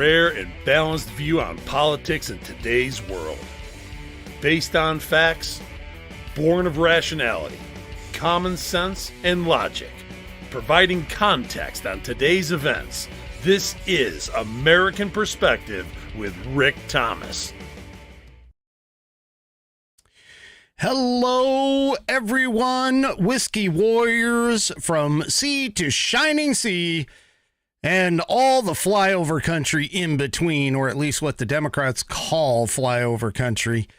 rare and balanced view on politics in today's world. Based on facts, born of rationality, common sense, and logic, providing context on today's events, this is American Perspective with Rick Thomas. Hello, everyone, Whiskey Warriors from sea to shining sea and all the flyover country in between, or at least what the Democrats call flyover country.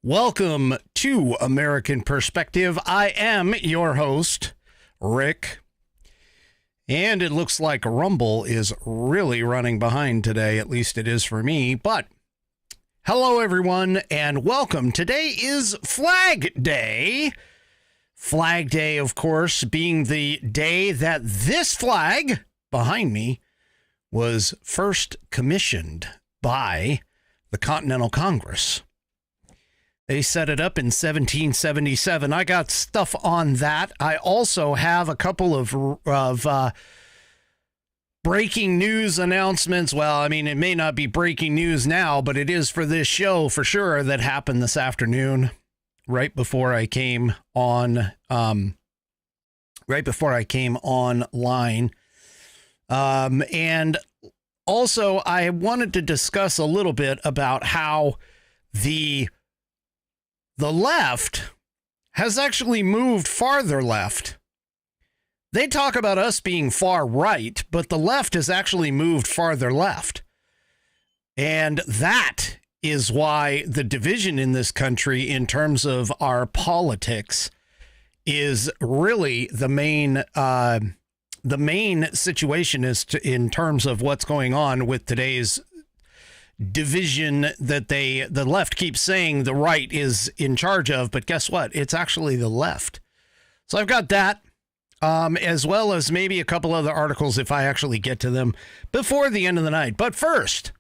Welcome to American Perspective. I am your host, Rick, and it looks like Rumble is really running behind today, at least it is for me, but hello, everyone, and welcome. Today is Flag Day. Flag Day, of course, being the day that this flag behind me was first commissioned by the Continental Congress. They set it up in 1777. I got stuff on that. I also have a couple of breaking news announcements. Well, I mean, it may not be breaking news now, but it is for this show for sure. That happened this afternoon, right before I came on, right before I came online. And also I wanted to discuss a little bit about how the left has actually moved farther left. They talk about us being far right, but the left has actually moved farther left. And that is why the division in this country in terms of our politics is really the main situation is in terms of what's going on with today's division that the left keeps saying the right is in charge of. But guess what? It's actually the left. So I've got that. As well as maybe a couple other articles if I actually get to them before the end of the night. But first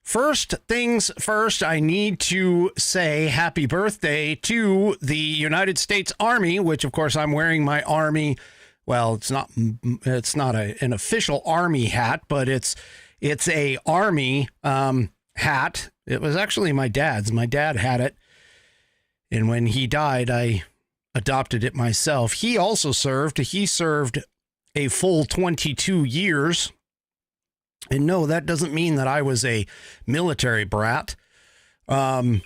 things first, I need to say happy birthday to the United States Army, which of course I'm wearing my Army. Well, it's not an official Army hat, but it's a Army hat. It was actually my dad's. My dad had it. And when he died, I adopted it myself. He also served. He served a full 22 years. And no, that doesn't mean that I was a military brat. But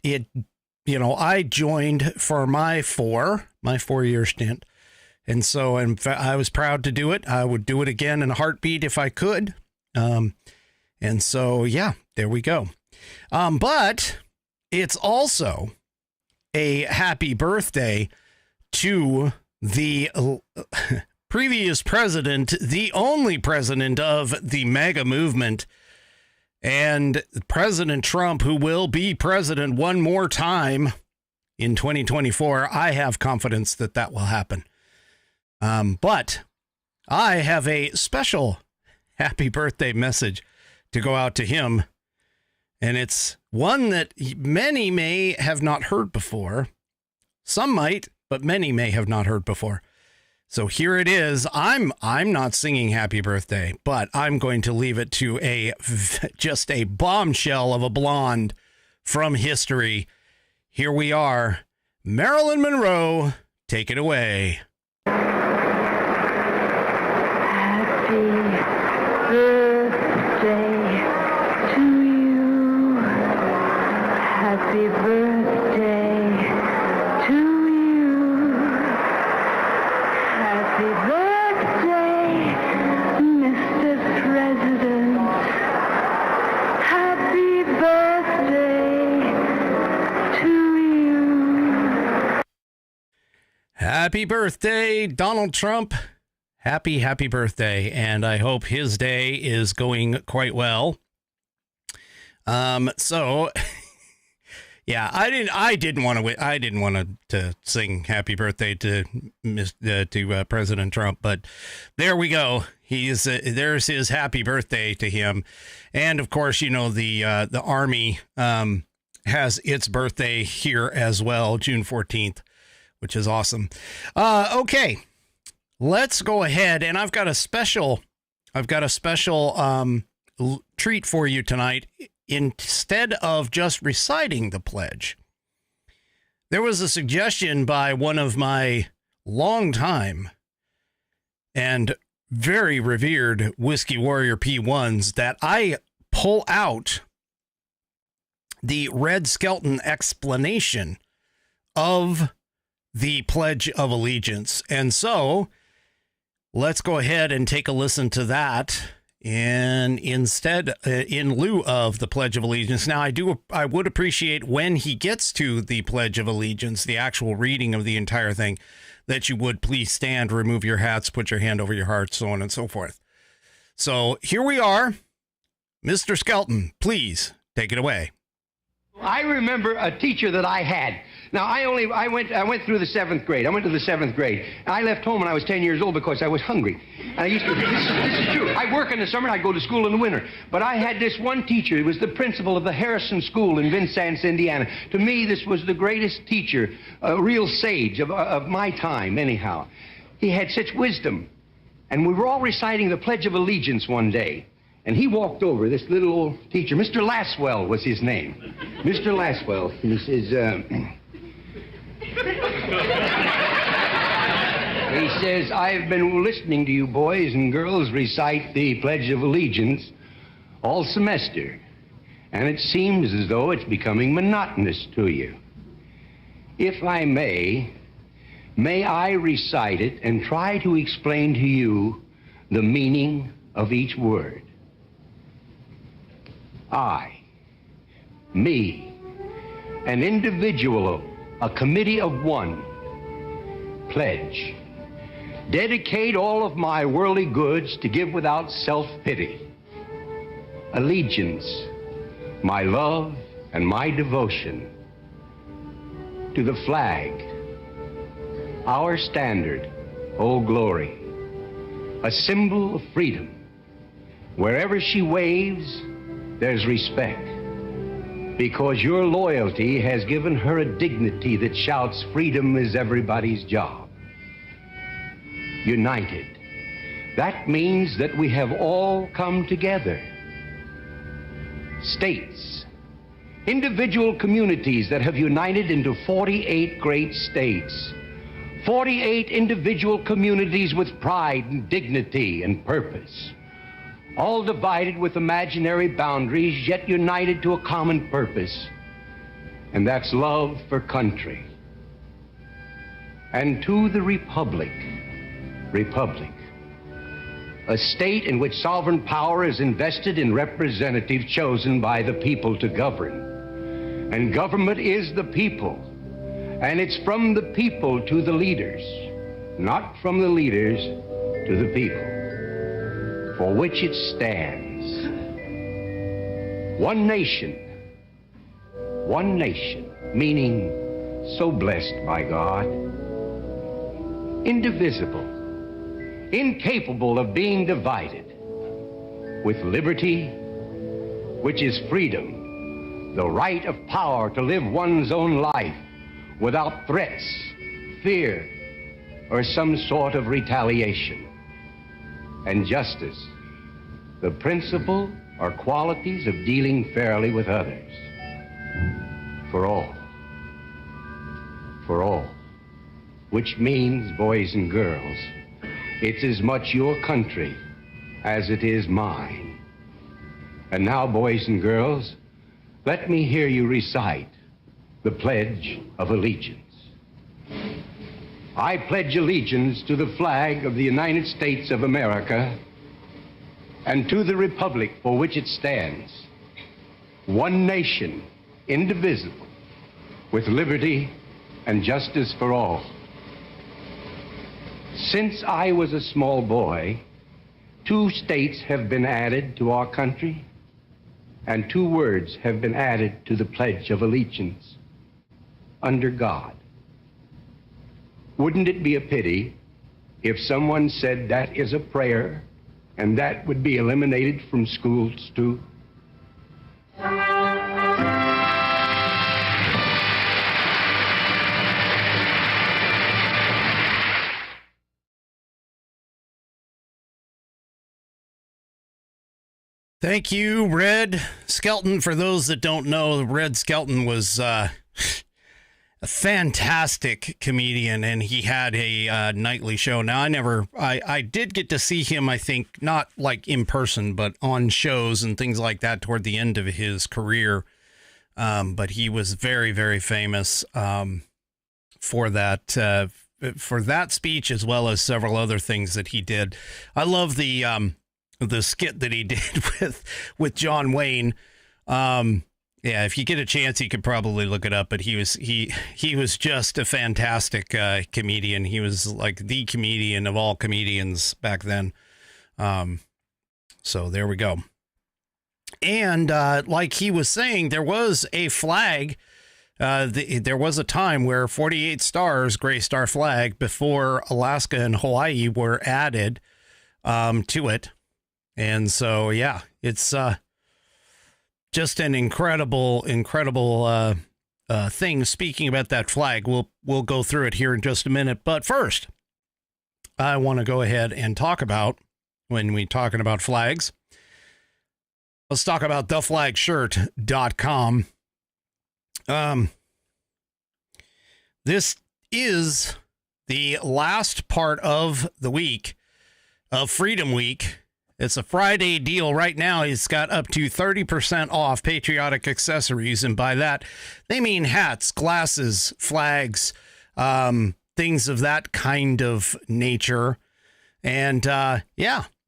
I joined for my 4-year stint. And so I was proud to do it. I would do it again in a heartbeat if I could. And so, yeah, there we go. But it's also a happy birthday to the previous president, the only president of the MAGA movement, and President Trump, who will be president one more time in 2024. I have confidence that that will happen. But I have a special happy birthday message to go out to him. And it's one that many may have not heard before. Some might, but many may have not heard before. So here it is. I'm not singing happy birthday, but I'm going to leave it to just a bombshell of a blonde from history. Here we are. Marilyn Monroe, take it away. Happy birthday to you. Happy birthday to you. Happy birthday, Mr. President. Happy birthday to you. Happy birthday, Donald Trump. Happy birthday. And I hope his day is going quite well. So yeah, I didn't want to sing happy birthday to President Trump, but there we go. There's his happy birthday to him. And of course, the Army has its birthday here as well, June 14th, which is awesome. Okay, let's go ahead. And I've got a special I've got a special treat for you tonight. Instead of just reciting the pledge, there was a suggestion by one of my longtime and very revered Whiskey Warrior P1s that I pull out the Red Skelton explanation of the Pledge of Allegiance. And so let's go ahead and take a listen to that. And instead, in lieu of the Pledge of Allegiance, now I would appreciate when he gets to the Pledge of Allegiance, the actual reading of the entire thing, that you would please stand, remove your hats, put your hand over your heart, so on and so forth. So here we are. Mr. Skelton, please take it away. I remember a teacher that I had. Now, I went through the 7th grade. I went to the 7th grade. I left home when I was 10 years old because I was hungry. And I used to, this is true. I work in the summer and I go to school in the winter. But I had this one teacher. He was the principal of the Harrison School in Vincennes, Indiana. To me, this was the greatest teacher, a real sage of my time, anyhow. He had such wisdom. And we were all reciting the Pledge of Allegiance one day. And he walked over, this little old teacher, Mr. Laswell was his name. Mr. Laswell, and he says, I've been listening to you boys and girls recite the Pledge of Allegiance all semester, and it seems as though it's becoming monotonous to you. If I may I recite it and try to explain to you the meaning of each word. I, me, an individual, a committee of one, pledge, dedicate all of my worldly goods to give without self-pity, allegiance, my love and my devotion to the flag, our standard, Old Glory, a symbol of freedom. Wherever she waves, there's respect, because your loyalty has given her a dignity that shouts freedom is everybody's job. United. That means that we have all come together. States. Individual communities that have united into 48 great states. 48 individual communities with pride and dignity and purpose. All divided with imaginary boundaries, yet united to a common purpose, and that's love for country. And to the republic, a state in which sovereign power is invested in representatives chosen by the people to govern. And government is the people, and it's from the people to the leaders, not from the leaders to the people, for which it stands. One nation, meaning so blessed by God, indivisible, incapable of being divided, with liberty, which is freedom, the right of power to live one's own life without threats, fear, or some sort of retaliation. And justice, the principle or qualities of dealing fairly with others. For all, which means, boys and girls, it's as much your country as it is mine. And now, boys and girls, let me hear you recite the Pledge of Allegiance. I pledge allegiance to the flag of the United States of America and to the republic for which it stands, one nation, indivisible, with liberty and justice for all. Since I was a small boy, 2 states have been added to our country, and 2 words have been added to the Pledge of Allegiance: under God. Wouldn't it be a pity if someone said that is a prayer and that would be eliminated from schools too? Thank you, Red Skelton. For those that don't know, Red Skelton was a fantastic comedian, and he had a nightly show. Now, I did get to see him, I think, not like in person, but on shows and things like that toward the end of his career. But he was very, very famous for that speech, as well as several other things that he did. I love the skit that he did with John Wayne. Yeah, if you get a chance, you could probably look it up. But he was just a fantastic comedian. He was like the comedian of all comedians back then. So there we go. And like he was saying, there was a flag. There was a time where 48 stars, gray star flag, before Alaska and Hawaii were added to it. And so, yeah, it's just an incredible thing. Speaking about that flag, we'll go through it here in just a minute. But first, I want to go ahead and talk about, when we're talking about flags, let's talk about theflagshirt.com. This is the last part of the week of Freedom Week. It's a Friday deal right now. It's got up to 30% off patriotic accessories. And by that, they mean hats, glasses, flags, things of that kind of nature. And yeah,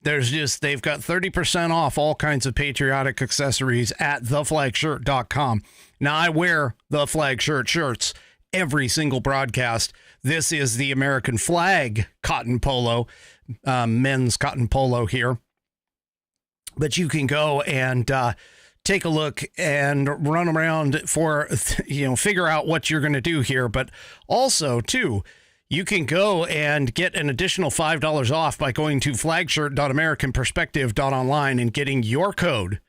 they've got 30% off all kinds of patriotic accessories at theflagshirt.com. Now, I wear the Flag Shirt shirts every single broadcast. This is the American flag cotton polo, men's cotton polo here. But you can go and take a look and run around for, figure out what you're going to do here. But also, too, you can go and get an additional $5 off by going to flagshirt.americanperspective.online and getting your code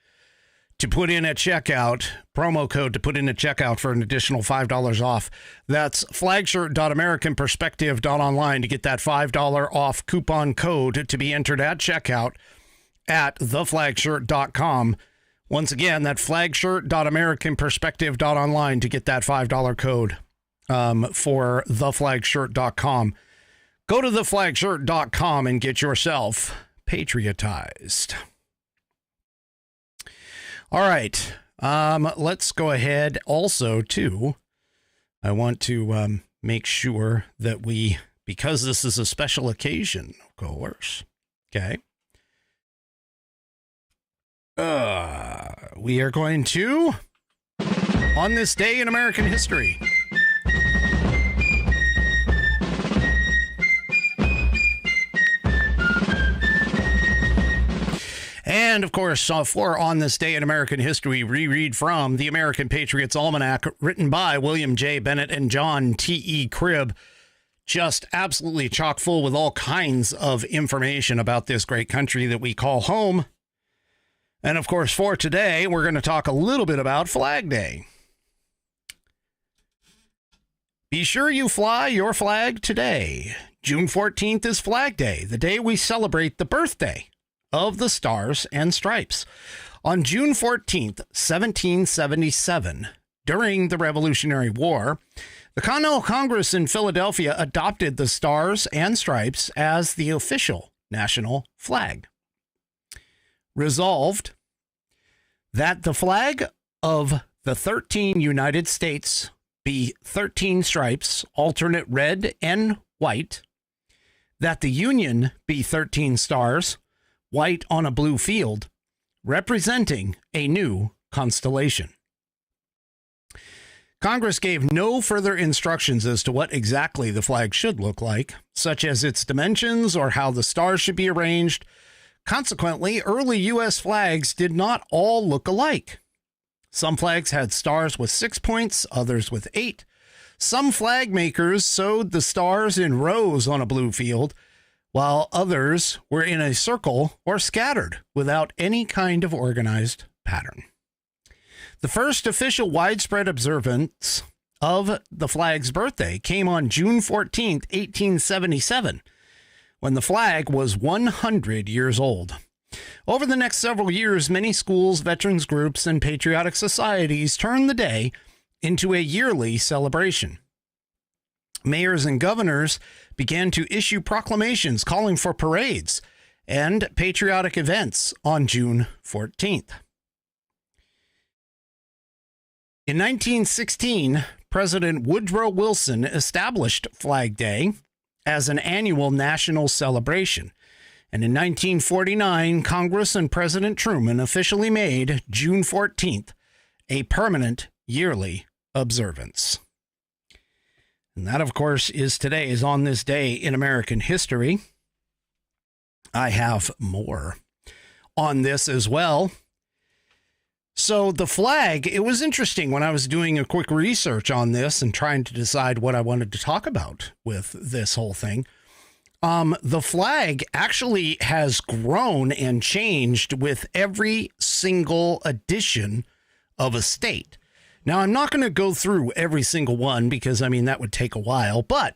to put in at checkout, promo code to put in at checkout for an additional $5 off. That's flagshirt.americanperspective.online to get that $5 off coupon code to be entered at checkout at theflagshirt.com. Once again, that flagshirt.americanperspective.online to get that $5 code for theflagshirt.com. Go to theflagshirt.com and get yourself patriotized. All right. Let's go ahead. Also, too, I want to make sure that because this is a special occasion, of course. Okay. We are going to, on this day in American history. And, of course, for On This Day in American History, we read from the American Patriots Almanac, written by William J. Bennett and John T.E. Cribb. Just absolutely chock full with all kinds of information about this great country that we call home. And, of course, for today, we're going to talk a little bit about Flag Day. Be sure you fly your flag today. June 14th is Flag Day, the day we celebrate the birthday of the Stars and Stripes. On June 14th, 1777, during the Revolutionary War, the Continental Congress in Philadelphia adopted the Stars and Stripes as the official national flag. Resolved that the flag of the 13 United States be 13 stripes, alternate red and white, that the Union be 13 stars, white on a blue field, representing a new constellation. Congress gave no further instructions as to what exactly the flag should look like, such as its dimensions or how the stars should be arranged. Consequently, early U.S. flags did not all look alike. Some flags had stars with 6 points, others with 8. Some flag makers sewed the stars in rows on a blue field, while others were in a circle or scattered without any kind of organized pattern. The first official widespread observance of the flag's birthday came on June 14, 1877, when the flag was 100 years old. Over the next several years, many schools, veterans groups, and patriotic societies turned the day into a yearly celebration. Mayors and governors began to issue proclamations calling for parades and patriotic events on June 14th. In 1916, President Woodrow Wilson established Flag Day as an annual national celebration. And in 1949, Congress and President Truman officially made June 14th a permanent yearly observance. And that, of course, is on this day in American history. I have more on this as well. So the flag, it was interesting when I was doing a quick research on this and trying to decide what I wanted to talk about with this whole thing. The flag actually has grown and changed with every single edition of a state. Now, I'm not going to go through every single one because, that would take a while, but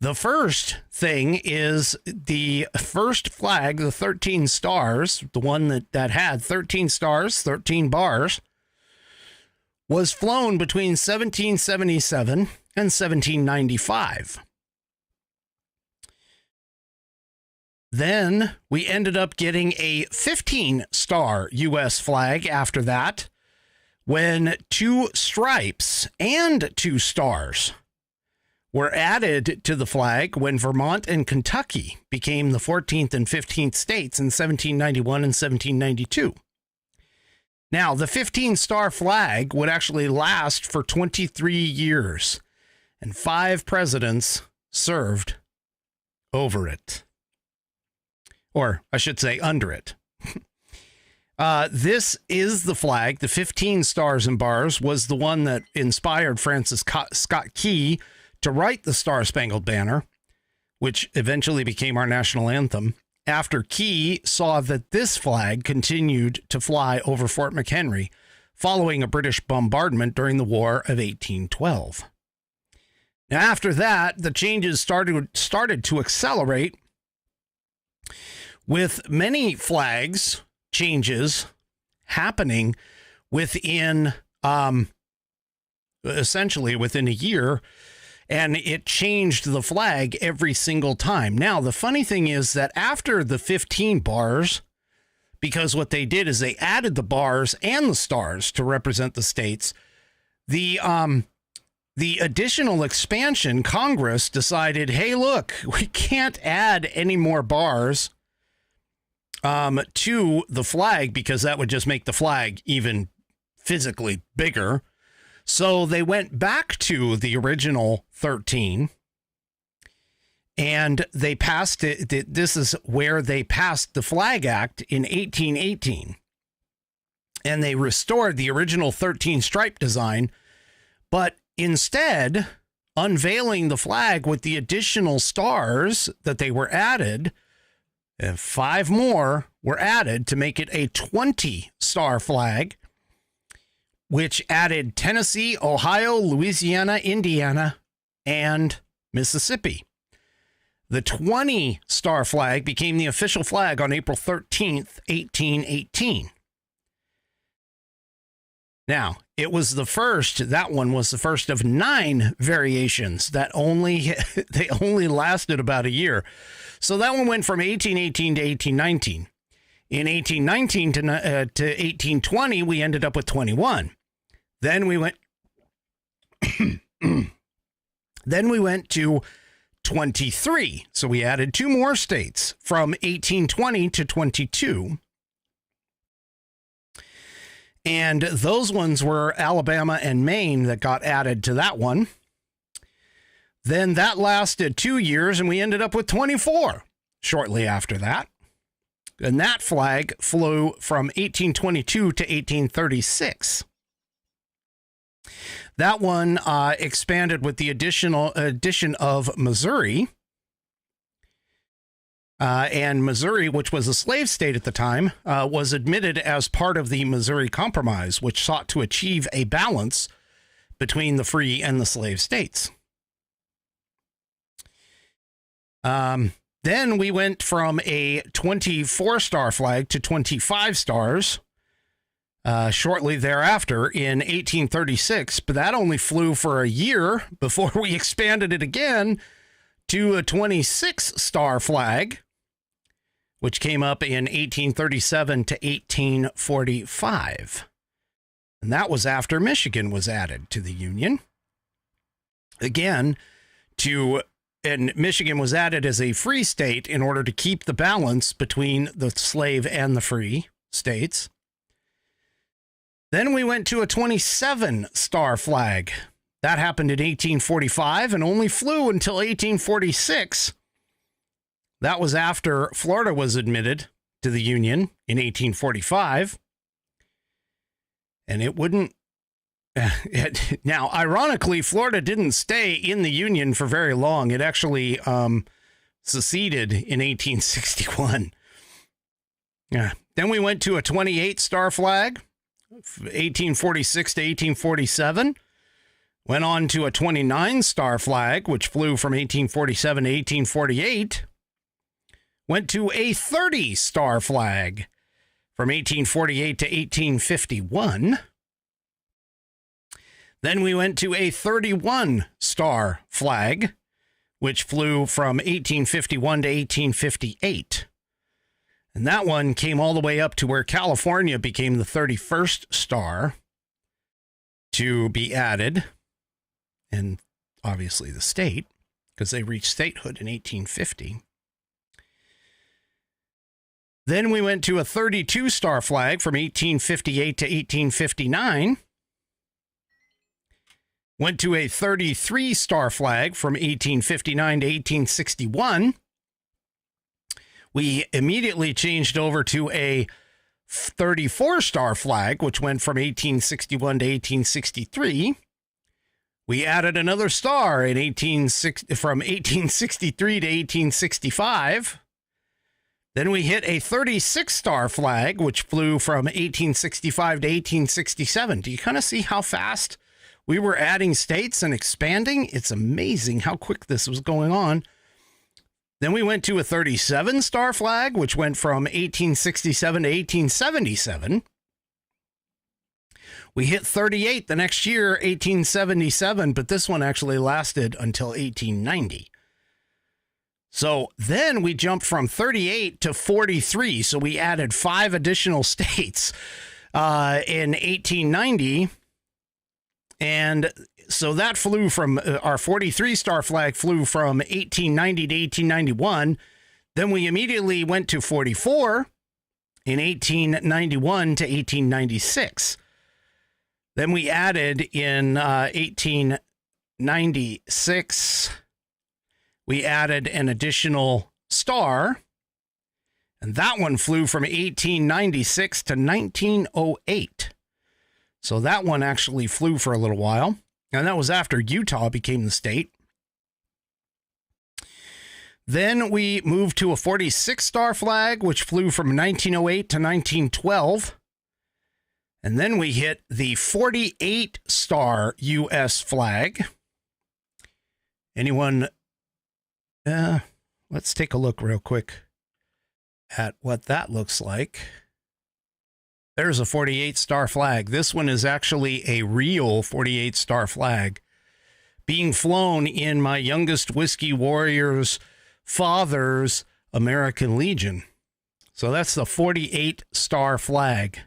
the first thing is the first flag, the 13 stars, the one that had 13 stars, 13 bars, was flown between 1777 and 1795. Then we ended up getting a 15-star U.S. flag after that, when 2 stripes and 2 stars were added to the flag when Vermont and Kentucky became the 14th and 15th states in 1791 and 1792. Now, the 15-star flag would actually last for 23 years, and 5 presidents served over it. Or I should say under it. This is the flag. The 15 stars and bars was the one that inspired Francis Scott Key to write the Star-Spangled Banner, which eventually became our national anthem, after Key saw that this flag continued to fly over Fort McHenry following a British bombardment during the War of 1812. Now, after that, the changes started to accelerate, with many flags changes happening within, essentially within a year, and it changed the flag every single time. Now, the funny thing is that after the 15 bars, because what they did is they added the bars and the stars to represent the states, the additional expansion, Congress decided, hey, look, we can't add any more bars to the flag because that would just make the flag even physically bigger. So they went back to the original 13 and they passed it. This is where they passed the Flag Act in 1818, and they restored the original 13 stripe design, but instead unveiling the flag with the additional stars that they were added. 5 more were added to make it a 20-star flag, which added Tennessee, Ohio, Louisiana, Indiana, and Mississippi. The 20-star flag became the official flag on April 13th, 1818. Now, it was that one was the first of 9 variations that they only lasted about a year. So that one went from 1818 to 1819. In 1819 to 1820, we ended up with 21. Then we went to 23. So we added 2 more states from 1820 to 22. And those ones were Alabama and Maine that got added to that one. Then that lasted 2 years, and we ended up with 24 shortly after that. And that flag flew from 1822 to 1836. That one expanded with the addition of Missouri. And Missouri, which was a slave state at the time, was admitted as part of the Missouri Compromise, which sought to achieve a balance between the free and the slave states. Then Then we went from a 24-star flag to 25 stars shortly thereafter in 1836, but that only flew for a year before we expanded it again to a 26-star flag, which came up in 1837 to 1845. And that was after Michigan was added to the Union. Again, and Michigan was added as a free state in order to keep the balance between the slave and the free states. Then we went to a 27-star flag. That happened in 1845 and only flew until 1846. That was after Florida was admitted to the Union in 1845. And it wouldn't. Now, ironically, Florida didn't stay in the Union for very long. It actually seceded in 1861. Yeah. Then we went to a 28-star flag, 1846 to 1847. Went on to a 29-star flag, which flew from 1847 to 1848. Went to a 30-star flag from 1848 to 1851. Then we went to a 31-star flag, which flew from 1851 to 1858. And that one came all the way up to where California became the 31st star to be added. And obviously the state, because they reached statehood in 1850. Then we went to a 32-star flag from 1858 to 1859. Went to a 33-star flag from 1859 to 1861. We immediately changed over to a 34-star flag, which went from 1861 to 1863. We added another star from 1863 to 1865. Then we hit a 36-star flag, which flew from 1865 to 1867. Do you kind of see how fast we were adding states and expanding? It's amazing how quick this was going on. Then we went to a 37-star flag, which went from 1867 to 1877. We hit 38 the next year, 1877, but this one actually lasted until 1890. So then we jumped from 38 to 43. So we added 5 additional states in 1890. And so that flew from our 43-star flag flew from 1890 to 1891. Then we immediately went to 44 in 1891 to 1896. Then we added in 1896, we added an additional star, and that one flew from 1896 to 1908. So that one actually flew for a little while, and that was after Utah became the state. Then we moved to a 46-star flag, which flew from 1908 to 1912. And then we hit the 48-star U.S. flag. Anyone? Let's take a look real quick at what that looks like. There's a 48-star flag. This one is actually a real 48-star flag being flown in my youngest Whiskey Warrior's father's American Legion. So that's the 48-star flag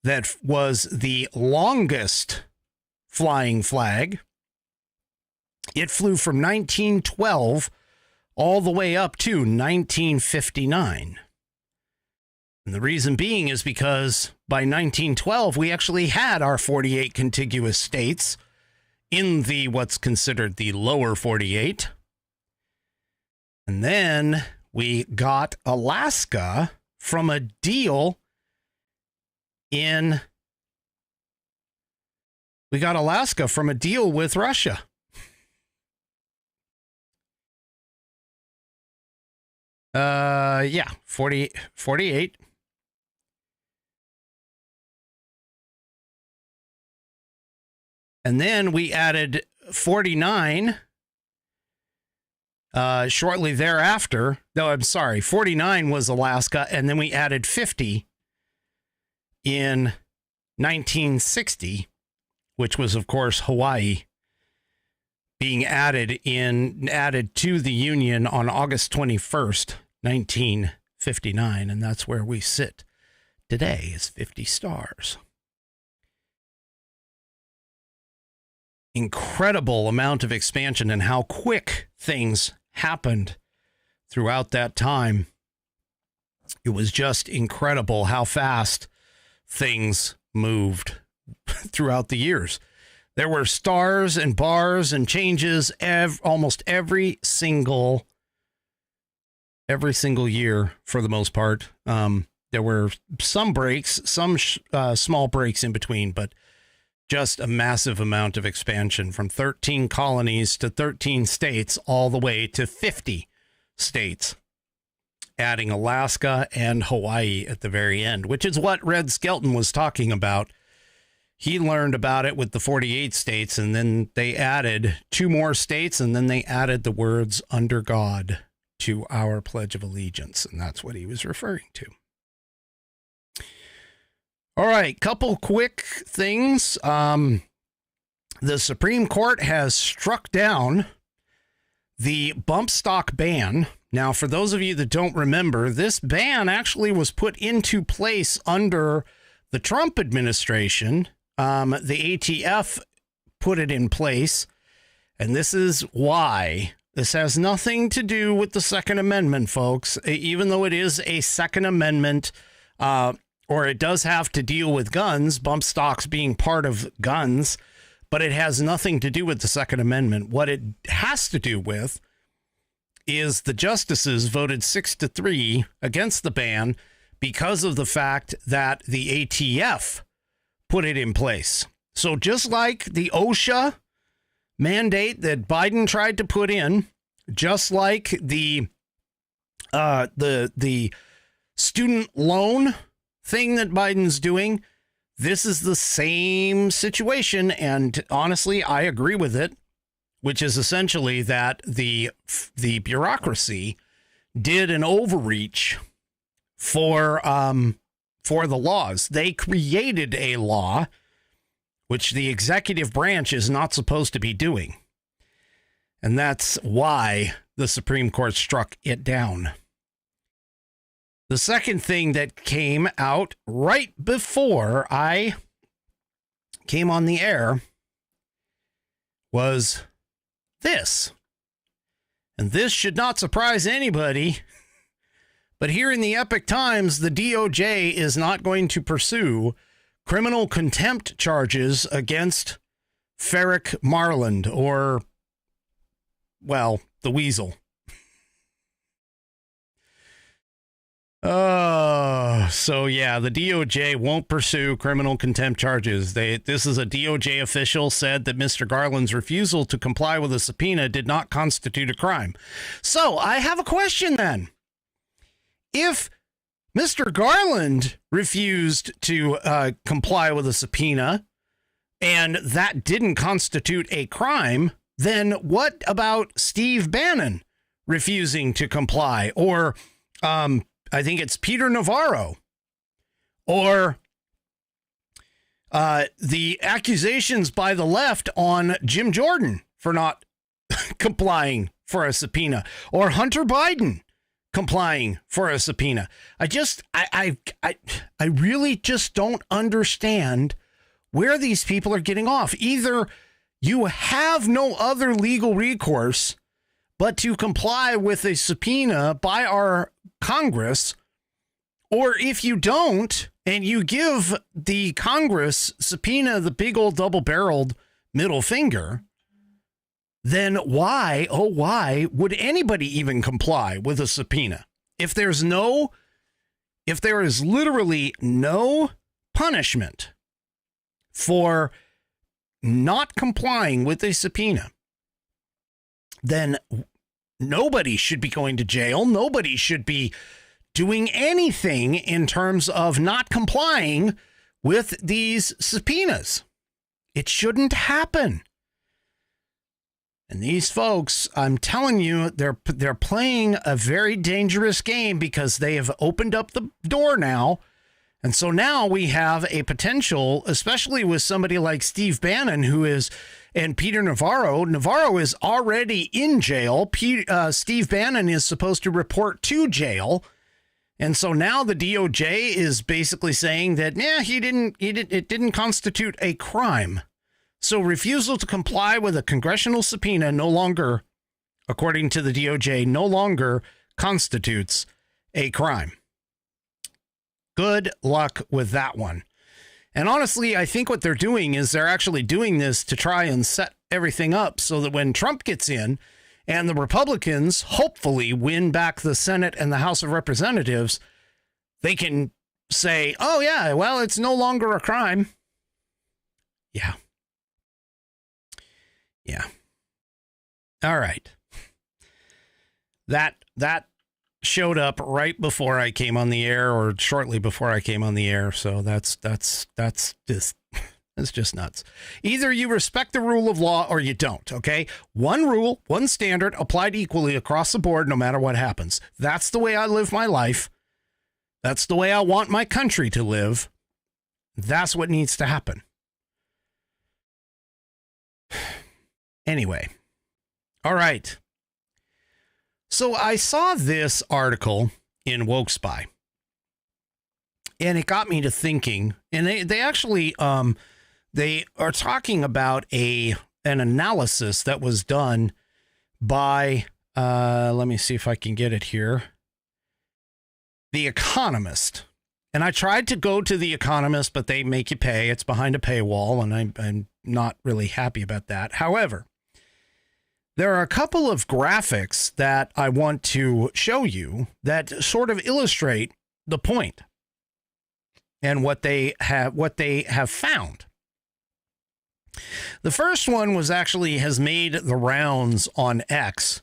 that was the longest flying flag. It flew from 1912 all the way up to 1959. And the reason being is because by 1912, we actually had our 48 contiguous states in the what's considered the lower 48. And then we got Alaska from a deal with Russia. Yeah, 48. And then we added 49 Shortly thereafter, no, I'm sorry, 49 was Alaska, and then we added 50 in 1960, which was, of course, Hawaii being added to the Union on August 21st, 1959, and that's where we sit today, is 50 stars. Incredible amount of expansion and how quick things happened throughout that time. It was just incredible how fast things moved throughout the years. There were stars and bars and changes almost every single year for the most part. There were some breaks, some small breaks in between, but just a massive amount of expansion from 13 colonies to 13 states all the way to 50 states, adding Alaska and Hawaii at the very end, which is what Red Skelton was talking about. He learned about it with the 48 states, and then they added 2 more states, and then they added the words "under God" to our Pledge of Allegiance, and that's what he was referring to. All right, couple quick things. The Supreme Court has struck down the bump stock ban. Now, for those of you that don't remember, this ban actually was put into place under the Trump administration. The ATF put it in place, and this is why. This has nothing to do with the Second Amendment, folks, even though it is a Second Amendment, or it does have to deal with guns, bump stocks being part of guns, but it has nothing to do with the Second Amendment. What it has to do with is the justices voted 6-3 against the ban because of the fact that the ATF put it in place. So just like the OSHA mandate that Biden tried to put in, just like the student loan thing that Biden's doing, this is the same situation. And honestly, I agree with it, which is essentially that the bureaucracy did an overreach for the laws. They created a law which the executive branch is not supposed to be doing. And that's why the Supreme Court struck it down. The second thing that came out right before I came on the air was this. And this should not surprise anybody. But here in the Epic Times, the DOJ is not going to pursue criminal contempt charges against Ferrick Marland, or, well, the Weasel. So yeah, the DOJ won't pursue criminal contempt charges. This is a DOJ official said that Mr. Garland's refusal to comply with a subpoena did not constitute a crime. So I have a question then. If Mr. Garland refused to comply with a subpoena and that didn't constitute a crime, then what about Steve Bannon refusing to comply? Or I think it's Peter Navarro, or the accusations by the left on Jim Jordan for not complying for a subpoena, or Hunter Biden complying for a subpoena. I really just don't understand where these people are getting off. Either you have no other legal recourse but to comply with a subpoena by our Congress, or if you don't, and you give the Congress subpoena the big old double-barreled middle finger, then why, oh why, would anybody even comply with a subpoena? If there is literally no punishment for not complying with a subpoena, then nobody should be going to jail. Nobody should be doing anything in terms of not complying with these subpoenas. It shouldn't happen. And these folks, I'm telling you, they're playing a very dangerous game because they have opened up the door now. And so now we have a potential, especially with somebody like Steve Bannon, and Peter Navarro. Navarro is already in jail. Steve Bannon is supposed to report to jail. And so now the DOJ is basically saying that, it didn't constitute a crime. So refusal to comply with a congressional subpoena no longer, according to the DOJ, no longer constitutes a crime. Good luck with that one. And honestly, I think what they're doing is they're actually doing this to try and set everything up so that when Trump gets in and the Republicans hopefully win back the Senate and the House of Representatives, they can say, oh, yeah, well, it's no longer a crime. Yeah. Yeah. All right. That showed up right before I came on the air, or shortly before I came on the air. So that's just it's just nuts. Either you respect the rule of law or you don't. OK, one rule, one standard applied equally across the board, no matter what happens. That's the way I live my life. That's the way I want my country to live. That's what needs to happen. Anyway. All right. So I saw this article in Woke Spy, and it got me to thinking, and they actually, they are talking about an analysis that was done by, let me see if I can get it here. The Economist. And I tried to go to The Economist, but they make you pay. It's behind a paywall, and I'm not really happy about that. However, there are a couple of graphics that I want to show you that sort of illustrate the point and what they have found. The first one has made the rounds on X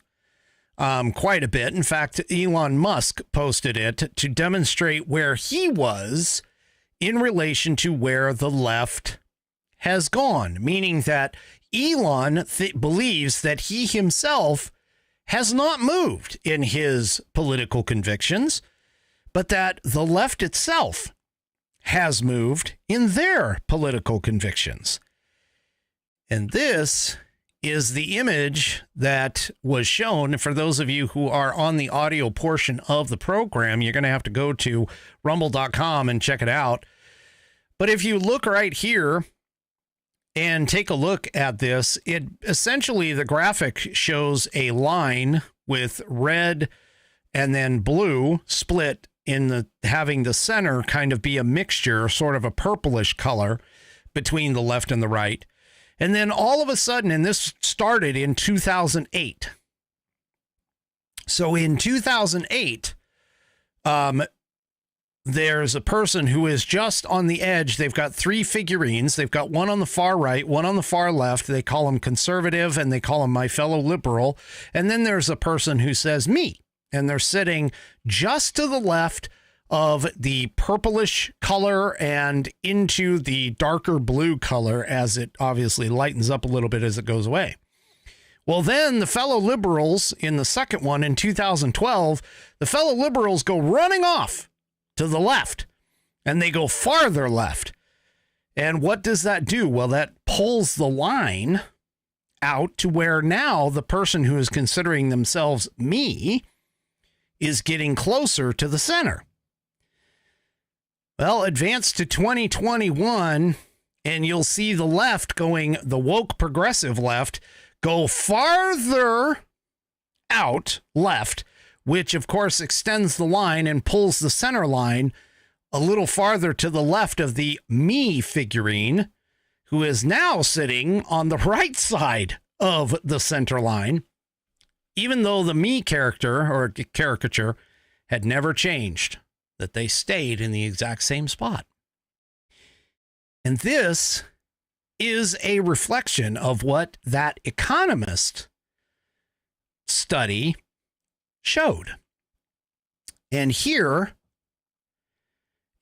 quite a bit. In fact, Elon Musk posted it to demonstrate where he was in relation to where the left has gone, meaning that Elon believes that he himself has not moved in his political convictions, but that the left itself has moved in their political convictions. And this is the image that was shown. For those of you who are on the audio portion of the program, you're going to have to go to rumble.com and check it out. But if you look right here and take a look at this, it essentially, the graphic shows a line with red and then blue split having the center kind of be a mixture, sort of a purplish color between the left and the right. And then all of a sudden, and this started in 2008. So in 2008, there's a person who is just on the edge. They've got three figurines. They've got one on the far right, one on the far left. They call him conservative, and they call him my fellow liberal. And then there's a person who says me, and they're sitting just to the left of the purplish color and into the darker blue color as it obviously lightens up a little bit as it goes away. Well, then the fellow liberals in the second one in 2012, the fellow liberals go running off to the left, and they go farther left. And what does that do? Well, that pulls the line out to where now the person who is considering themselves me is getting closer to the center. Well, advance to 2021, and you'll see the left going, the woke progressive left, go farther out left, which of course extends the line and pulls the center line a little farther to the left of the me figurine, who is now sitting on the right side of the center line, even though the me character or caricature had never changed, that they stayed in the exact same spot. And this is a reflection of what that Economist study showed. And here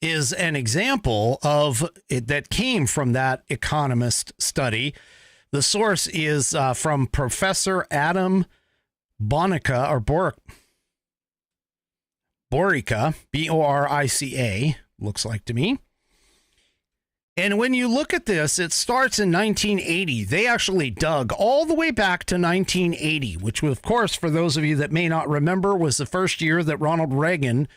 is an example of it that came from that Economist study. The source is from Professor Adam Borica, Borica, looks like to me. And when you look at this, it starts in 1980. They actually dug all the way back to 1980, which, of course, for those of you that may not remember, was the first year that Ronald Reagan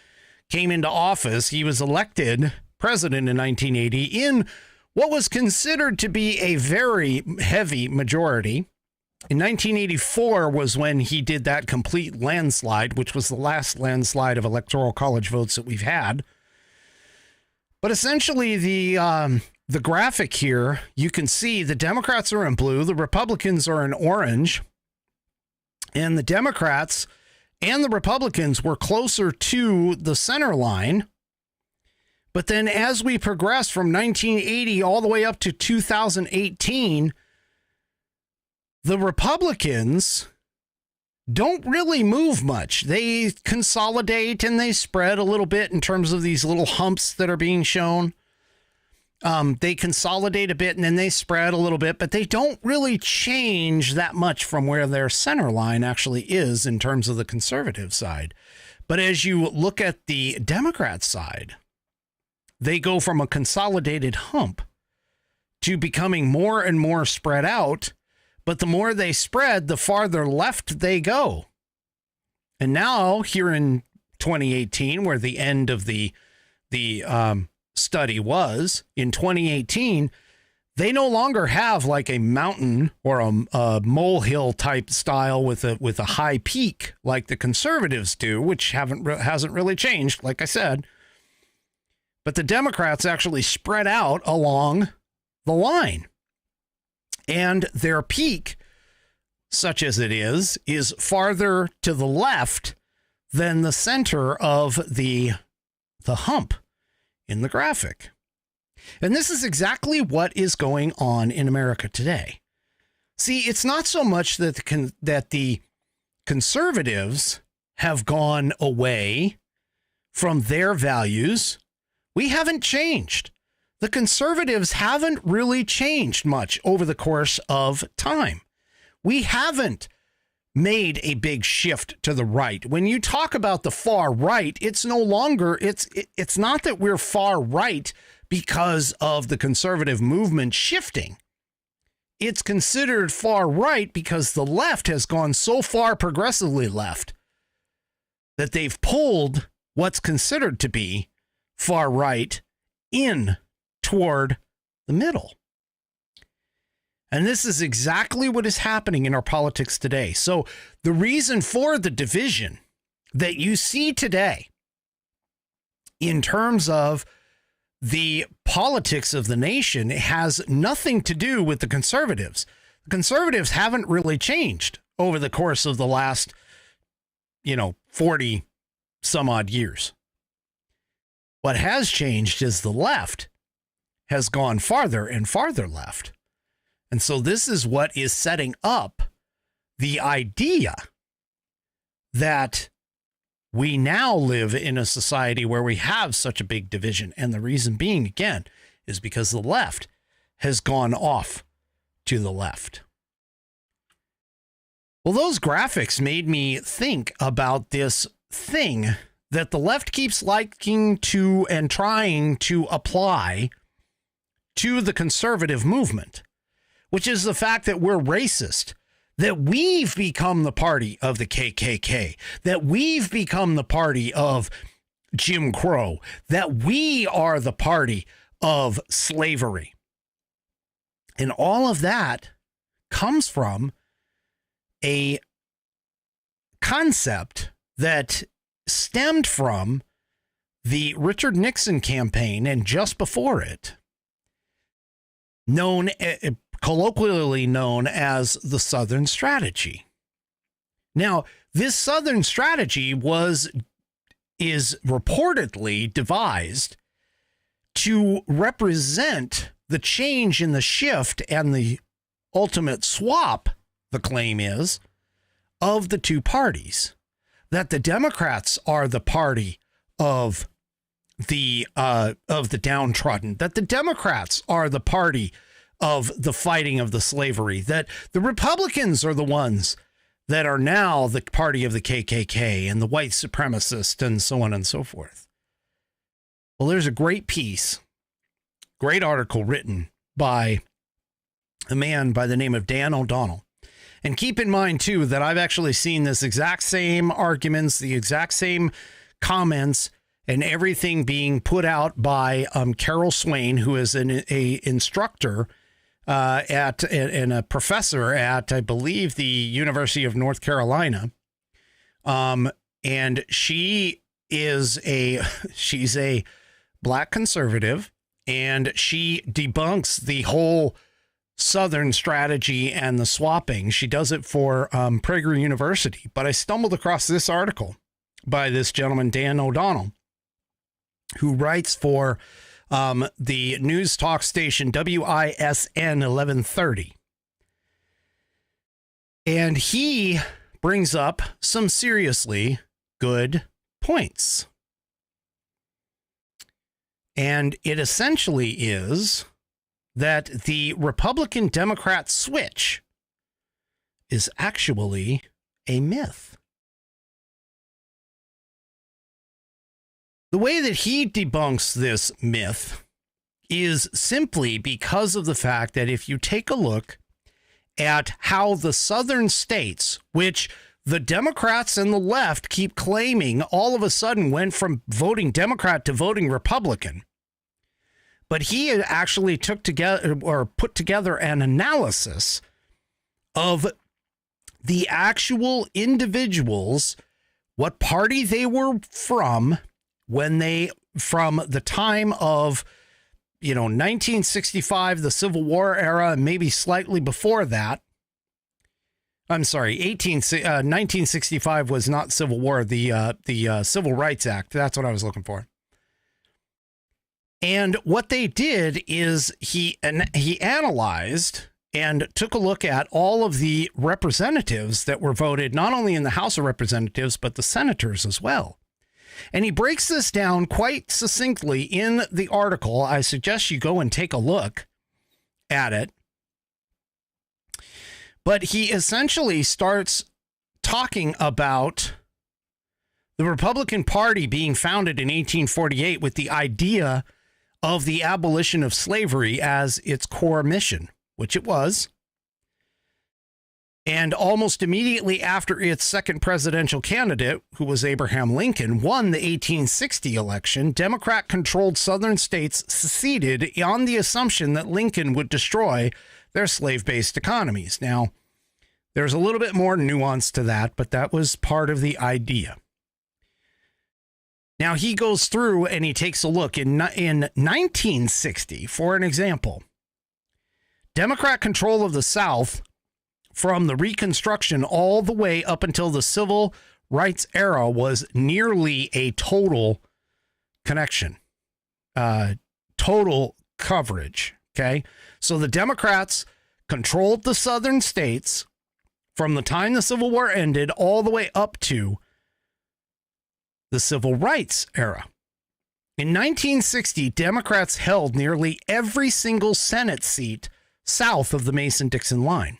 came into office. He was elected president in 1980 in what was considered to be a very heavy majority. In 1984 was when he did that complete landslide, which was the last landslide of electoral college votes that we've had. But essentially, the graphic here, you can see the Democrats are in blue, the Republicans are in orange, and the Democrats and the Republicans were closer to the center line. But then as we progress from 1980 all the way up to 2018, the Republicans don't really move much. They consolidate and they spread a little bit in terms of these little humps that are being shown. They consolidate a bit and then they spread a little bit, but they don't really change that much from where their center line actually is in terms of the conservative side. But as you look at the Democrat side, they go from a consolidated hump to becoming more and more spread out. But the more they spread, the farther left they go. And now here in 2018, where the end of the study was, in 2018, they no longer have like a mountain or a molehill type style with a high peak like the conservatives do, which hasn't really changed, like I said. But the Democrats actually spread out along the line. And their peak, such as it is farther to the left than the center of the hump in the graphic. And this is exactly what is going on in America today. See, it's not so much that the conservatives have gone away from their values. We haven't changed. The conservatives haven't really changed much over the course of time. We haven't made a big shift to the right. When you talk about the far right, it's no longer, it's not that we're far right because of the conservative movement shifting. It's considered far right because the left has gone so far progressively left that they've pulled what's considered to be far right in toward the middle. And this is exactly what is happening in our politics today. So the reason for the division that you see today in terms of the politics of the nation has nothing to do with the conservatives. The conservatives haven't really changed over the course of the last, 40 some odd years. What has changed is the left has gone farther and farther left. And so this is what is setting up the idea that we now live in a society where we have such a big division. And the reason being, again, is because the left has gone off to the left. Well, those graphics made me think about this thing that the left keeps liking to and trying to apply to the conservative movement, which is the fact that we're racist, that we've become the party of the KKK, that we've become the party of Jim Crow, that we are the party of slavery. And all of that comes from a concept that stemmed from the Richard Nixon campaign and just before it, colloquially known as the Southern Strategy. Now, this Southern Strategy is reportedly devised to represent the change in the shift and the ultimate swap, the claim is, of the two parties. That the Democrats are the party of the downtrodden, that the Democrats are the party of the fighting of the slavery, that the Republicans are the ones that are now the party of the KKK and the white supremacist and so on and so forth. Well, there's a great piece, great article written by a man by the name of Dan O'Donnell. And keep in mind, too, that I've actually seen this exact same arguments, the exact same comments, and everything being put out by Carol Swain, who is an instructor and a professor at, I believe, the University of North Carolina. And she's a black conservative, and she debunks the whole Southern strategy and the swapping. She does it for Prager University. But I stumbled across this article by this gentleman, Dan O'Donnell, who writes for the news talk station WISN 1130. And he brings up some seriously good points. And it essentially is that the Republican-Democrat switch is actually a myth. The way that he debunks this myth is simply because of the fact that if you take a look at how the southern states, which the Democrats and the left keep claiming all of a sudden went from voting Democrat to voting Republican, but he actually took together or put together an analysis of the actual individuals, what party they were from when they, from the time of, 1965, the Civil War era, and maybe slightly before that. I'm sorry, 1965 was not Civil War, the Civil Rights Act. That's what I was looking for. And what they did is he analyzed and took a look at all of the representatives that were voted, not only in the House of Representatives, but the senators as well. And he breaks this down quite succinctly in the article. I suggest you go and take a look at it. But he essentially starts talking about the Republican Party being founded in 1848 with the idea of the abolition of slavery as its core mission, which it was. And almost immediately after its second presidential candidate, who was Abraham Lincoln, won the 1860 election, Democrat-controlled southern states seceded on the assumption that Lincoln would destroy their slave-based economies. Now, there's a little bit more nuance to that, but that was part of the idea. Now, he goes through and he takes a look. In 1960, for an example, Democrat control of the South from the Reconstruction all the way up until the Civil Rights era was nearly a total connection, total coverage. Okay. So the Democrats controlled the southern states from the time the Civil War ended all the way up to the Civil Rights era. In 1960, Democrats held nearly every single Senate seat south of the Mason-Dixon line.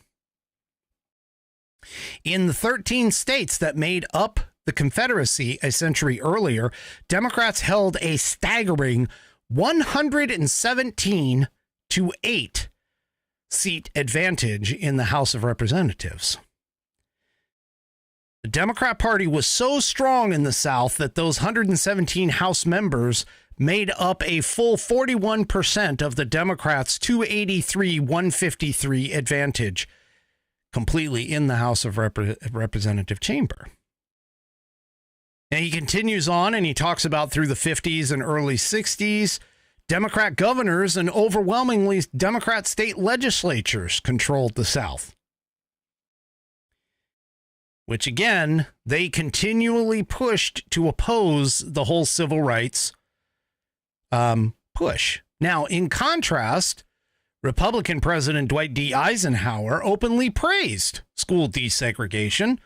In the 13 states that made up the Confederacy a century earlier, Democrats held a staggering 117 to 8 seat advantage in the House of Representatives. The Democrat Party was so strong in the South that those 117 House members made up a full 41% of the Democrats' 283-153 advantage completely in the House of Representative chamber. And he continues on and he talks about through the 50s and early 60s, Democrat governors and overwhelmingly Democrat state legislatures controlled the South, which again, they continually pushed to oppose the whole civil rights push. Now, in contrast, Republican President Dwight D. Eisenhower openly praised school desegregation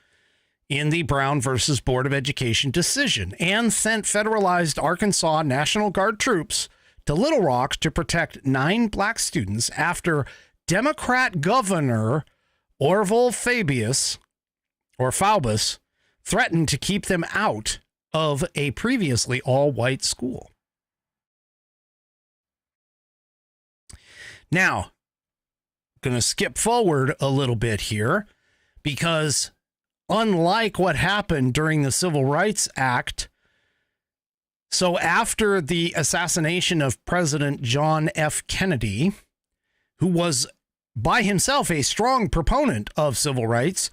in the Brown versus Board of Education decision and sent federalized Arkansas National Guard troops to Little Rock to protect 9 black students after Democrat Governor Orville Faubus threatened to keep them out of a previously all-white school. Now, I'm going to skip forward a little bit here because unlike what happened during the Civil Rights Act, so after the assassination of President John F. Kennedy, who was by himself a strong proponent of civil rights,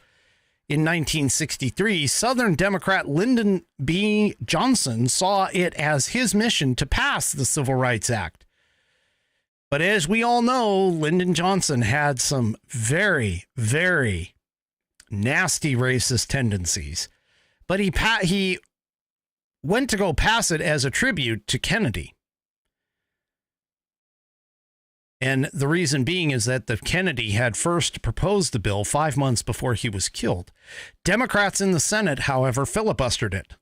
in 1963, Southern Democrat Lyndon B. Johnson saw it as his mission to pass the Civil Rights Act. But as we all know, Lyndon Johnson had some very, very nasty racist tendencies. But he went to go pass it as a tribute to Kennedy. And the reason being is that the Kennedy had first proposed the bill 5 months before he was killed. Democrats in the Senate, however, filibustered it.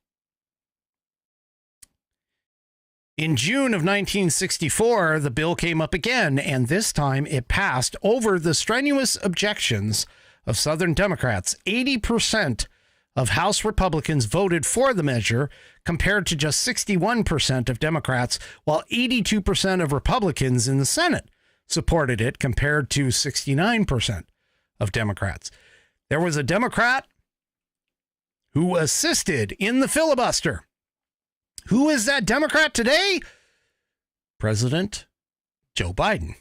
In June of 1964, the bill came up again, and this time it passed over the strenuous objections of Southern Democrats. 80% of House Republicans voted for the measure, compared to just 61% of Democrats, while 82% of Republicans in the Senate supported it, compared to 69% of Democrats. There was a Democrat who assisted in the filibuster. Who is that Democrat today? President Joe Biden.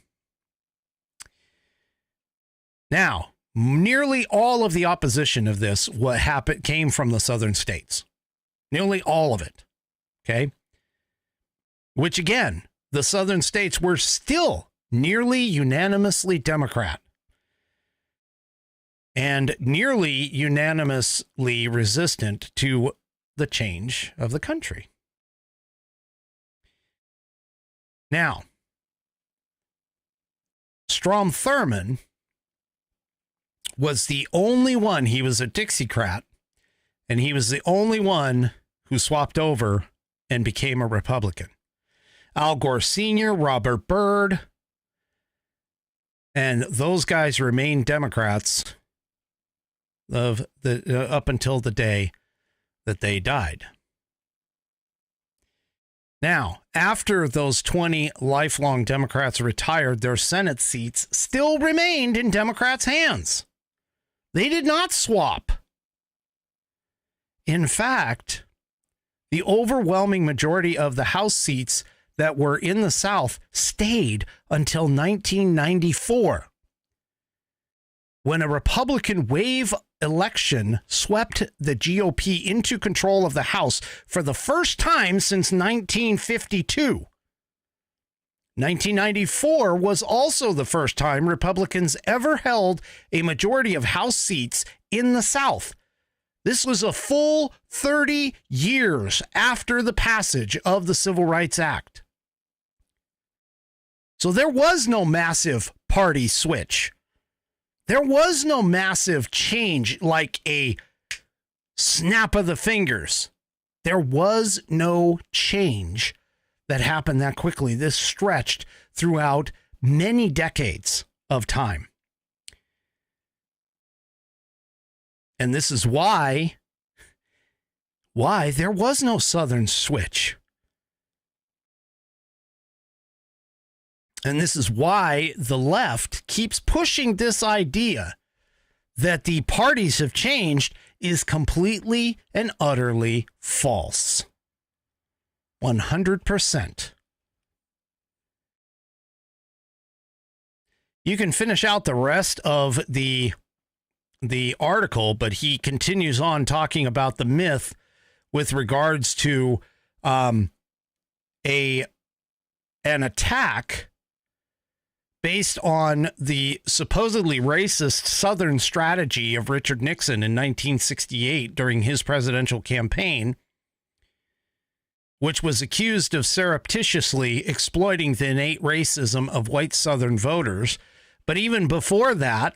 Now, nearly all of the opposition of this, what happened, came from the southern states. Nearly all of it. Okay? Which again, the southern states were still nearly unanimously Democrat and nearly unanimously resistant to the change of the country. Now, Strom Thurmond was the only one, he was a Dixiecrat, and he was the only one who swapped over and became a Republican. Al Gore Sr., Robert Byrd, and those guys remained Democrats up until the day that they died. Now, after those 20 lifelong Democrats retired, their Senate seats still remained in Democrats' hands. They did not swap. In fact, the overwhelming majority of the House seats that were in the South stayed until 1994, when a Republican wave election swept the GOP into control of the House for the first time since 1952. 1994 was also the first time Republicans ever held a majority of House seats in the South. This was a full 30 years after the passage of the Civil Rights Act. So there was no massive party switch. There was no massive change like a snap of the fingers. There was no change that happened that quickly. This stretched throughout many decades of time. And this is why there was no Southern switch. And this is why the left keeps pushing this idea that the parties have changed is completely and utterly false. 100%. You can finish out the rest of the article, but he continues on talking about the myth with regards to an attack based on the supposedly racist Southern strategy of Richard Nixon in 1968 during his presidential campaign, which was accused of surreptitiously exploiting the innate racism of white Southern voters. But even before that,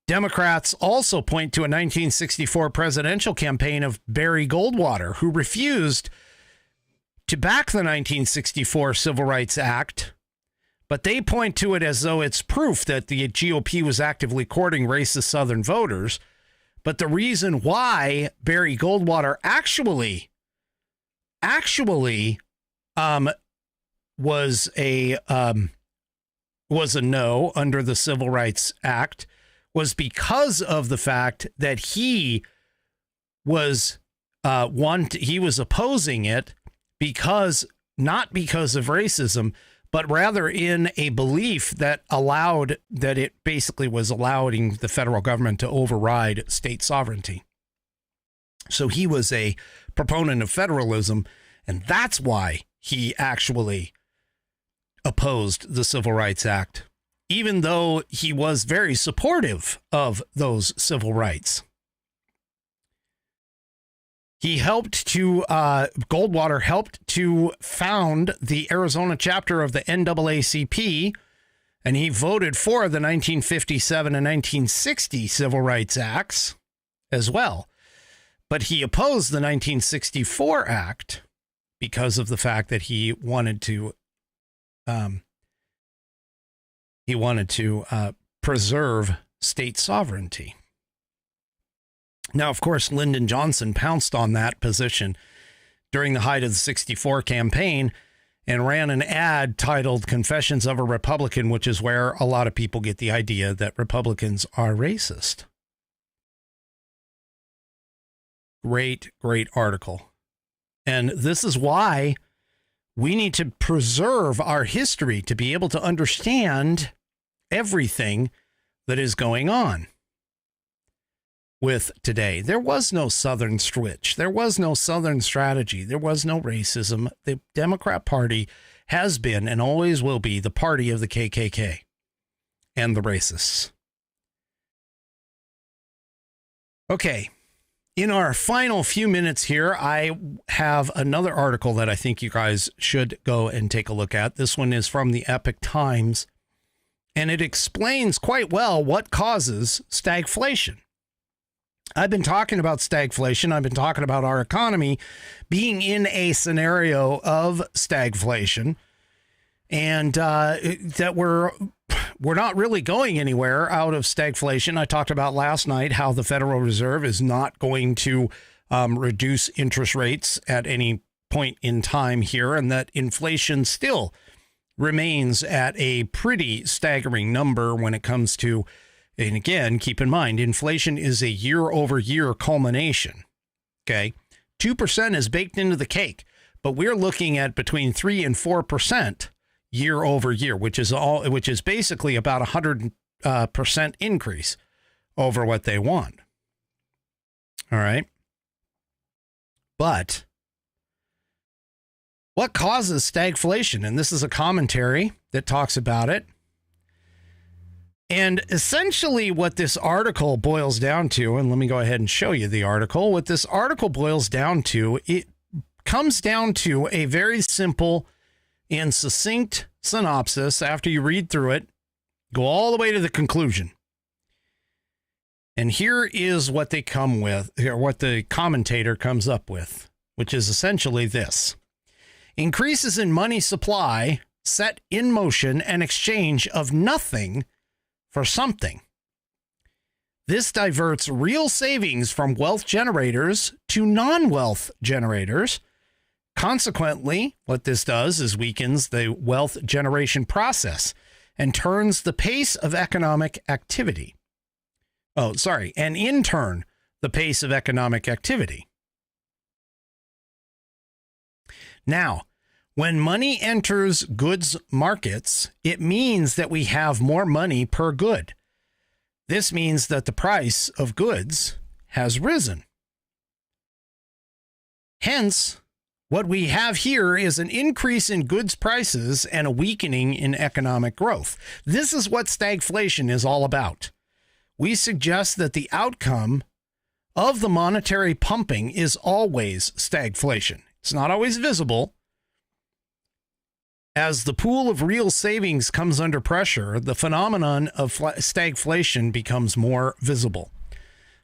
Democrats also point to a 1964 presidential campaign of Barry Goldwater, who refused to back the 1964 Civil Rights Act, but they point to it as though it's proof that the GOP was actively courting racist Southern voters. But the reason why Barry Goldwater actually was a no under the Civil Rights Act was because of the fact that he was opposing it not because of racism, but rather in a belief that it basically was allowing the federal government to override state sovereignty. So he was a proponent of federalism, and that's why he actually opposed the Civil Rights Act, even though he was very supportive of those civil rights. Goldwater helped to found the Arizona chapter of the NAACP, and he voted for the 1957 and 1960 Civil Rights Acts as well. But he opposed the 1964 Act because of the fact that he wanted to preserve state sovereignty. Now, of course, Lyndon Johnson pounced on that position during the height of the 64 campaign and ran an ad titled Confessions of a Republican, which is where a lot of people get the idea that Republicans are racist. Great, great article. And this is why we need to preserve our history to be able to understand everything that is going on with today. There was no Southern switch. There was no Southern strategy. There was no racism. The Democrat Party has been and always will be the party of the KKK and the racists. Okay. In our final few minutes here, I have another article that I think you guys should go and take a look at. This one is from the Epoch Times, and it explains quite well what causes stagflation. I've been talking about stagflation. I've been talking about our economy being in a scenario of stagflation, and that we're not really going anywhere out of stagflation. I talked about last night how the Federal Reserve is not going to reduce interest rates at any point in time here, and that inflation still remains at a pretty staggering number when it comes to. And again, keep in mind, inflation is a year-over-year culmination. Okay, 2% is baked into the cake, but we're looking at between 3 and 4% year-over-year, which is basically about 100% increase over what they want. All right, but what causes stagflation? And this is a commentary that talks about it. And essentially what this article boils down to, and let me go ahead and show you the article. What this article boils down to, it comes down to a very simple and succinct synopsis. After you read through it, go all the way to the conclusion. And here is what they come with, or what the commentator comes up with, which is essentially this. Increases in money supply set in motion an exchange of nothing for something. This diverts real savings from wealth generators to non-wealth generators. Consequently, what this does is weakens the wealth generation process and turns the pace of economic activity. And in turn, the pace of economic activity. Now, when money enters goods markets, it means that we have more money per good. This means that the price of goods has risen. Hence, what we have here is an increase in goods prices and a weakening in economic growth. This is what stagflation is all about. We suggest that the outcome of the monetary pumping is always stagflation. It's not always visible. As the pool of real savings comes under pressure, the phenomenon of stagflation becomes more visible.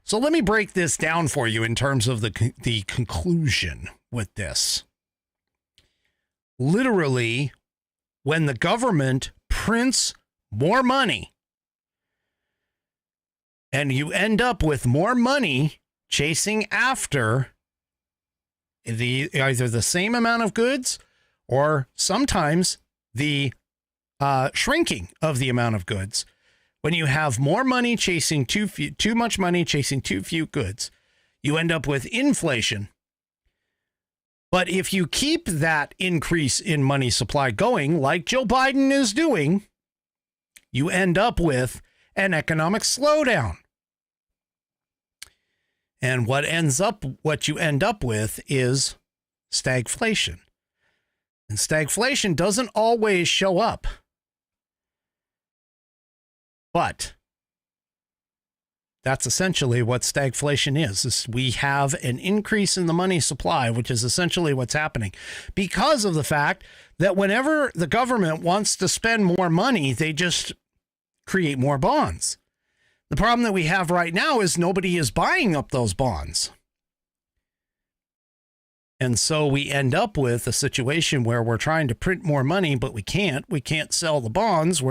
So let me break this down for you in terms of the conclusion with this. literally, when the government prints more money and you end up with more money chasing after either the same amount of goods or sometimes the shrinking of the amount of goods. When you have more money chasing too much money chasing too few goods, you end up with inflation. But if you keep that increase in money supply going, like Joe Biden is doing, you end up with an economic slowdown. And what you end up with is stagflation. And stagflation doesn't always show up. But that's essentially what stagflation is we have an increase in the money supply, which is essentially what's happening because of the fact that whenever the government wants to spend more money, they just create more bonds. The problem that we have right now is nobody is buying up those bonds. And so we end up with a situation where we're trying to print more money, but we can't. We can't sell the bonds.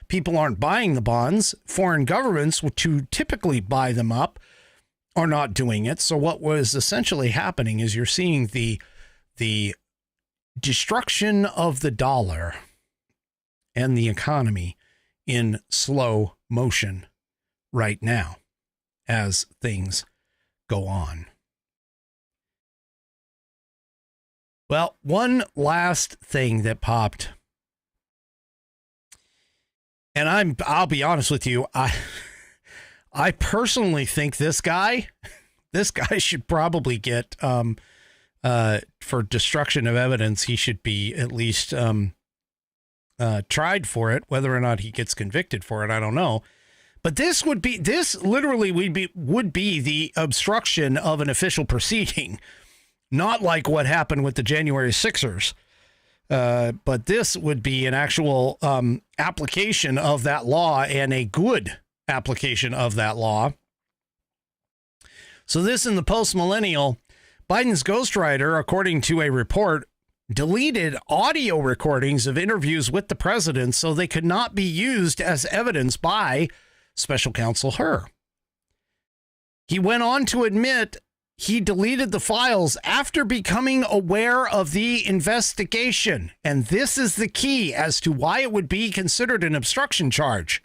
People aren't buying the bonds. Foreign governments, to typically buy them up, are not doing it. So what was essentially happening is you're seeing the destruction of the dollar and the economy in slow motion right now as things go on. Well, one last thing that popped, and I'll be honest with you, I personally think this guy should probably get for destruction of evidence. He should be at least tried for it. Whether or not he gets convicted for it, I don't know. But this literally would be the obstruction of an official proceeding, not like what happened with the January 6ers. But this would be an actual application of that law, and a good application of that law. So this in the post-millennial, Biden's ghostwriter, according to a report, deleted audio recordings of interviews with the president so they could not be used as evidence by Special Counsel Hur. He went on to admit he deleted the files after becoming aware of the investigation. And this is the key as to why it would be considered an obstruction charge.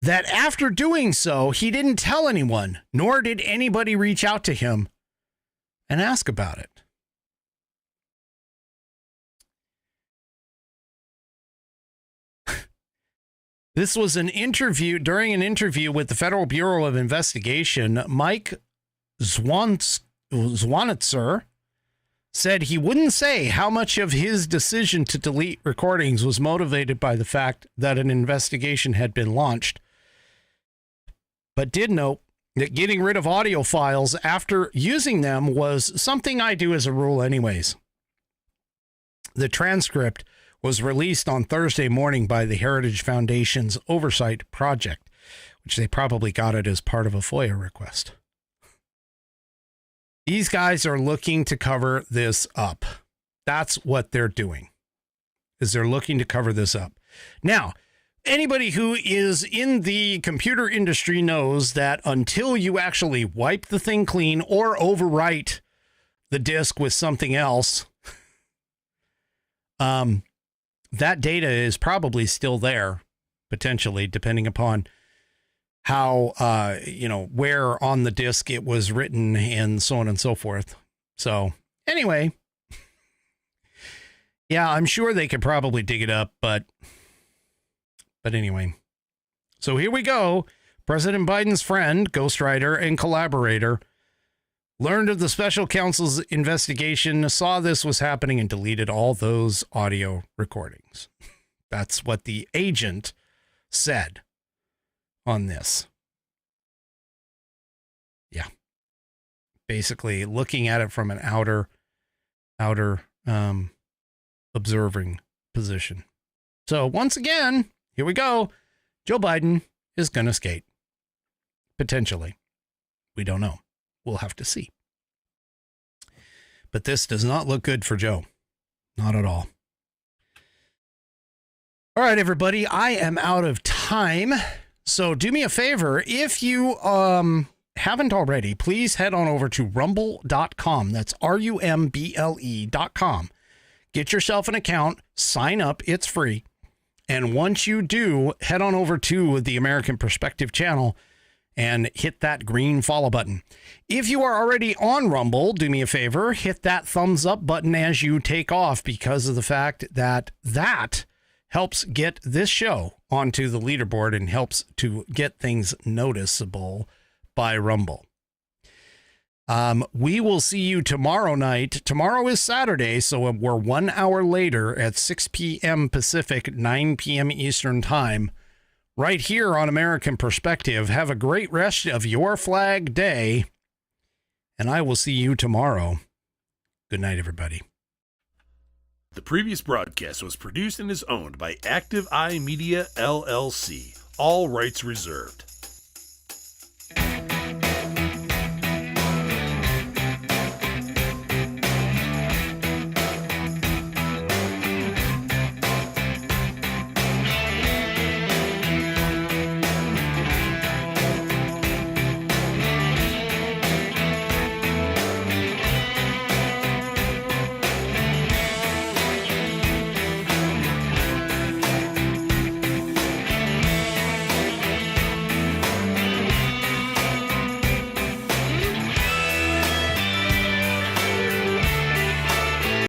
That after doing so, he didn't tell anyone, nor did anybody reach out to him and ask about it. This was during an interview with the Federal Bureau of Investigation. Mike Zwanitzer said he wouldn't say how much of his decision to delete recordings was motivated by the fact that an investigation had been launched, but did note that getting rid of audio files after using them was something I do as a rule anyways. The transcript was released on Thursday morning by the Heritage Foundation's Oversight Project, which they probably got it as part of a FOIA request. These guys are looking to cover this up. That's what they're doing, is they're looking to cover this up. Now, anybody who is in the computer industry knows that until you actually wipe the thing clean or overwrite the disk with something else, that data is probably still there, potentially, depending upon how, where on the disk it was written and so on and so forth. So anyway, yeah, I'm sure they could probably dig it up, but anyway. So here we go. President Biden's friend, ghostwriter, and collaborator learned of the special counsel's investigation, saw this was happening, and deleted all those audio recordings. That's what the agent said on this. Yeah. Basically looking at it from an outer observing position. So once again, here we go. Joe Biden is going to skate. Potentially. We don't know. We'll have to see. But this does not look good for Joe. Not at all. All right, everybody, I am out of time. So do me a favor. If you haven't already, please head on over to rumble.com. That's rumble.com. Get yourself an account, sign up. It's free. And once you do, head on over to the American Perspective channel and hit that green follow button. If you are already on Rumble, do me a favor, hit that thumbs up button as you take off, because of the fact that that helps get this show onto the leaderboard and helps to get things noticeable by Rumble. We will see you tomorrow night. Tomorrow is Saturday, so we're 1 hour later at 6 p.m. Pacific, 9 p.m. Eastern Time, right here on American Perspective. Have a great rest of your Flag Day, and I will see you tomorrow. Good night, everybody. The previous broadcast was produced and is owned by Active Eye Media LLC. All rights reserved.